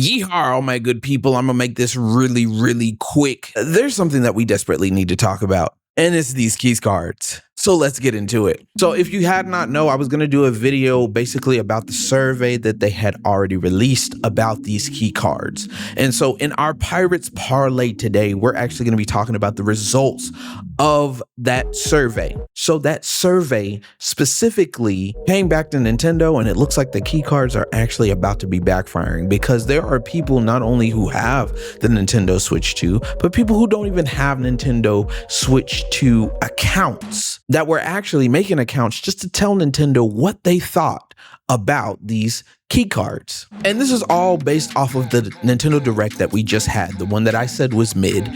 Yeehaw, all my good people. I'm gonna make this really quick. There's something that we desperately need to talk about, and it's these keys cards. So let's get into it. So if you had not know, I was going to do a video basically about the survey that they had already released about these key cards. And so in our Pirates Parlay today, we're actually going to be talking about the results of that survey. So that survey specifically came back to Nintendo, and it looks like the key cards are actually about to be backfiring, because there are people not only who have the Nintendo Switch 2, but people who don't even have Nintendo Switch 2 accounts that were actually making accounts just to tell Nintendo what they thought about these key cards. And this is all based off of the Nintendo Direct that we just had, the one that I said was mid,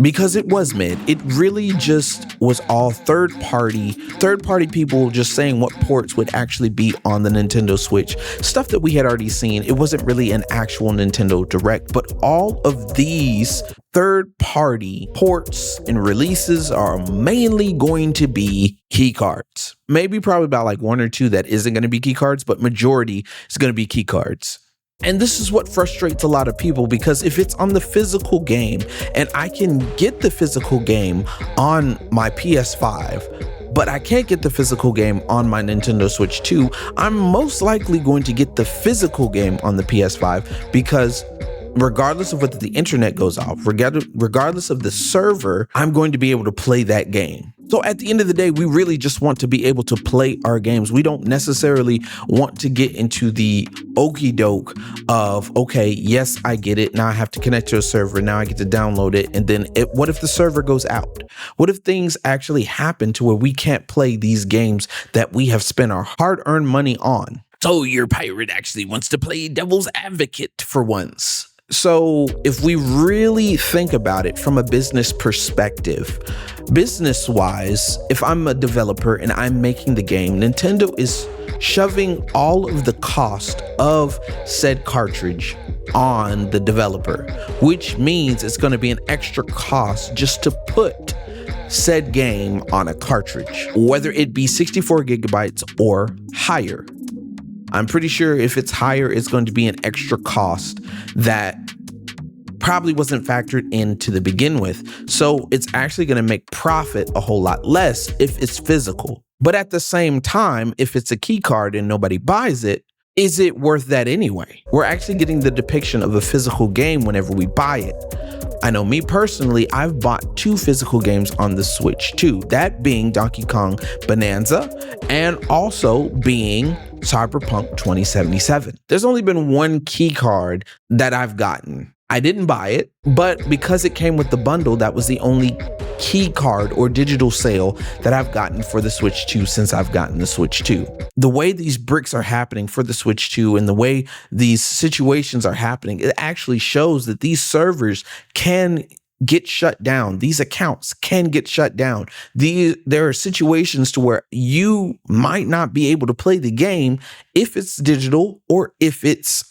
because it was mid. It really just was all third party people just saying what ports would actually be on the Nintendo Switch, stuff that we had already seen. It wasn't really an actual Nintendo Direct, but all of these third-party ports and releases are mainly going to be key cards. Maybe probably about like one or two that isn't going to be key cards, but majority is going to be key cards. And this is what frustrates a lot of people, because if it's on the physical game and I can get the physical game on my PS5, but I can't get the physical game on my Nintendo Switch 2, I'm most likely going to get the physical game on the PS5, because regardless of whether the internet goes off, regardless of the server, I'm going to be able to play that game. So at the end of the day, we really just want to be able to play our games. We don't necessarily want to get into the okie doke of, okay, yes, I get it. Now I have to connect to a server. Now I get to download it. And then what if the server goes out? What if things actually happen to where we can't play these games that we have spent our hard-earned money on? So your pirate actually wants to play devil's advocate for once. So if we really think about it from a business perspective, business-wise, if I'm a developer and I'm making the game, Nintendo is shoving all of the cost of said cartridge on the developer, which means it's going to be an extra cost just to put said game on a cartridge, whether it be 64 gigabytes or higher. I'm pretty sure if it's higher, it's going to be an extra cost that probably wasn't factored in to the begin with. So it's actually going to make profit a whole lot less if it's physical. But at the same time, if it's a key card and nobody buys it, is it worth that anyway? We're actually getting the depiction of a physical game whenever we buy it. I know me personally, I've bought 2 physical games on the Switch 2, that being Donkey Kong Bonanza and also being Cyberpunk 2077. There's only been one key card that I've gotten. I didn't buy it, but because it came with the bundle, that was the only key card or digital sale that I've gotten for the Switch 2 since I've gotten the Switch 2. The way these bricks are happening for the Switch 2 and the way these situations are happening, it actually shows that these servers can get shut down. These accounts can get shut down. There are situations to where you might not be able to play the game if it's digital or if it's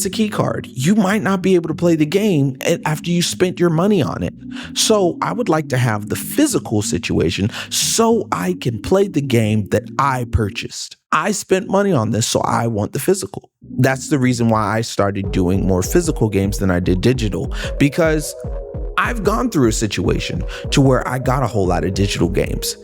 a key card. You might not be able to play the game after you spent your money on it. So I would like to have the physical situation so I can play the game that I purchased. I spent money on this, so I want the physical. That's the reason why I started doing more physical games than I did digital, because I've gone through a situation to where I got a whole lot of digital games.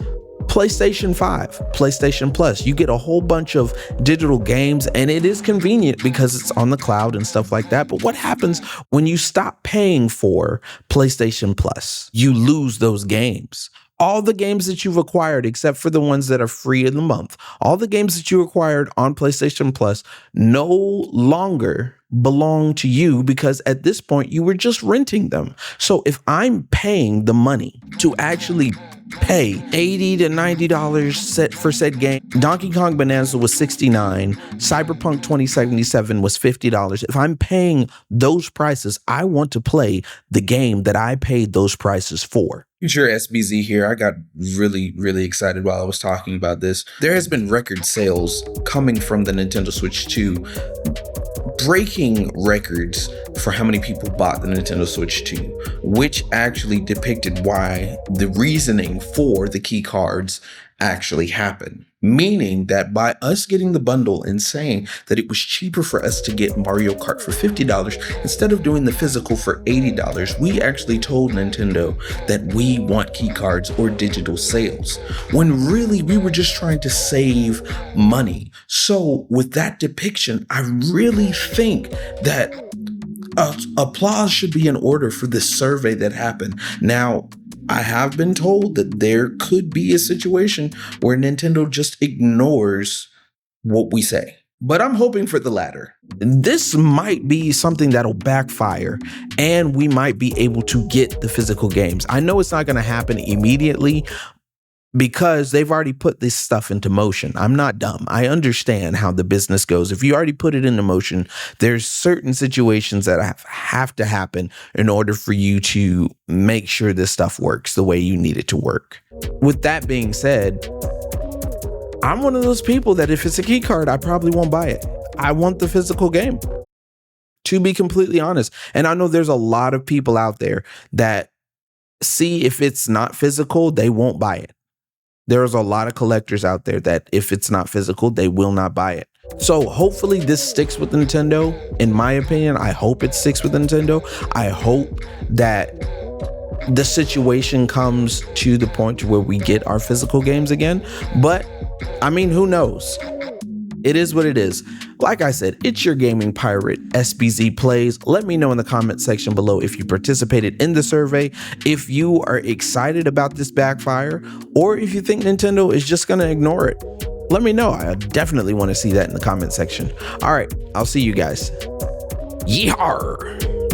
PlayStation 5, PlayStation Plus, you get a whole bunch of digital games, and it is convenient because it's on the cloud and stuff like that. But what happens when you stop paying for PlayStation Plus? You lose those games. All the games that you've acquired, except for the ones that are free in the month, all the games that you acquired on PlayStation Plus no longer belong to you, because at this point you were just renting them. So if I'm paying the money to actually pay $80 to $90 for said game, Donkey Kong Bonanza was $69, Cyberpunk 2077 was $50. If I'm paying those prices, I want to play the game that I paid those prices for. Future SBZ here. I got really excited while I was talking about this. There has been record sales coming from the Nintendo Switch 2, breaking records for how many people bought the Nintendo Switch 2, which actually depicted why the reasoning for the key cards actually happen. Meaning that by us getting the bundle and saying that it was cheaper for us to get Mario Kart for $50 instead of doing the physical for $80, we actually told Nintendo that we want key cards or digital sales, when really we were just trying to save money. So with that depiction, I really think that applause should be in order for this survey that happened. Now, I have been told that there could be a situation where Nintendo just ignores what we say, but I'm hoping for the latter. This might be something that'll backfire, and we might be able to get the physical games. I know it's not going to happen immediately, because they've already put this stuff into motion. I'm not dumb. I understand how the business goes. If you already put it into motion, there's certain situations that have to happen in order for you to make sure this stuff works the way you need it to work. With that being said, I'm one of those people that if it's a key card, I probably won't buy it. I want the physical game, to be completely honest. And I know there's a lot of people out there that see if it's not physical, they won't buy it. There's a lot of collectors out there that if it's not physical, they will not buy it. So hopefully this sticks with Nintendo. In my opinion, I hope it sticks with Nintendo. I hope that the situation comes to the point where we get our physical games again. But I mean, who knows? It is what it is. Like I said, it's your gaming pirate, SBZPlays. Let me know in the comment section below if you participated in the survey, if you are excited about this backfire, or if you think Nintendo is just going to ignore it. Let me know. I definitely want to see that in the comment section. All right, I'll see you guys. Yeehaw!